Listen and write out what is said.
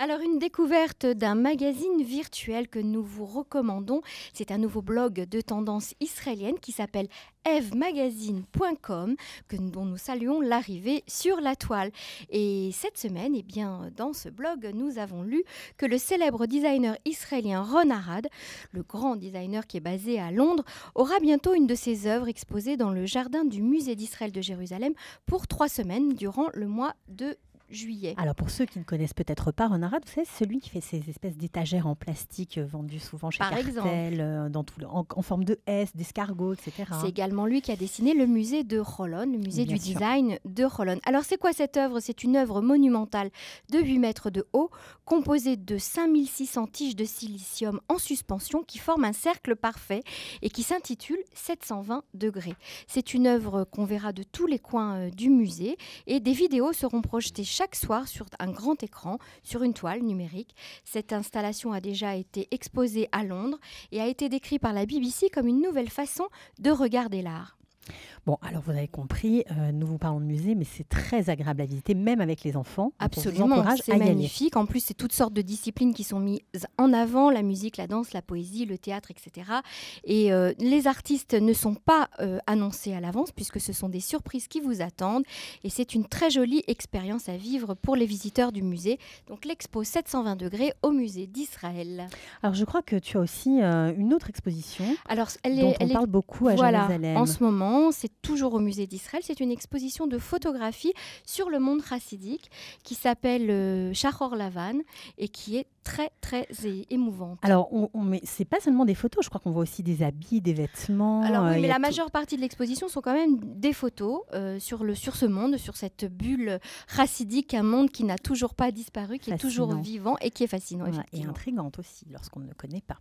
Alors, une découverte d'un magazine virtuel que nous vous recommandons. C'est un nouveau blog de tendance israélienne qui s'appelle evmagazine.com, dont nous saluons l'arrivée sur la toile. Et cette semaine, eh bien, dans ce blog, nous avons lu que le célèbre designer israélien Ron Arad, le grand designer qui est basé à Londres, aura bientôt une de ses œuvres exposée dans le jardin du musée d'Israël de Jérusalem pour 3 semaines durant le mois de juillet. Alors pour ceux qui ne connaissent peut-être pas Ron Arad, vous savez, c'est celui qui fait ces espèces d'étagères en plastique vendues souvent chez Cartel, en forme de S, d'escargot, etc. C'est également lui qui a dessiné le musée de Holon, le musée du design de Holon. Alors c'est quoi cette œuvre ? C'est une œuvre monumentale de 8 mètres de haut, composée de 5600 tiges de silicium en suspension qui forment un cercle parfait et qui s'intitule 720 degrés. C'est une œuvre qu'on verra de tous les coins du musée et des vidéos seront projetées chaque soir sur un grand écran, sur une toile numérique. Cette installation a déjà été exposée à Londres et a été décrite par la BBC comme une nouvelle façon de regarder l'art. Bon, alors vous avez compris, nous vous parlons de musée, mais c'est très agréable à visiter, même avec les enfants. Absolument, c'est magnifique. En plus, c'est toutes sortes de disciplines qui sont mises en avant, la musique, la danse, la poésie, le théâtre, etc. Et les artistes ne sont pas annoncés à l'avance, puisque ce sont des surprises qui vous attendent. Et c'est une très jolie expérience à vivre pour les visiteurs du musée. Donc l'expo 720 degrés au musée d'Israël. Alors je crois que tu as aussi une autre exposition dont on parle beaucoup à Jérusalem. En ce moment, c'est toujours au musée d'Israël. C'est une exposition de photographie sur le monde chassidique qui s'appelle Shachor Lavan et qui est très, très émouvante. Alors, mais c'est pas seulement des photos, je crois qu'on voit aussi des habits, des vêtements. Alors oui, mais la majeure partie de l'exposition sont quand même des photos sur ce monde, sur cette bulle chassidique, un monde qui n'a toujours pas disparu, qui est toujours vivant et qui est fascinant. Et intrigante aussi, lorsqu'on ne le connaît pas.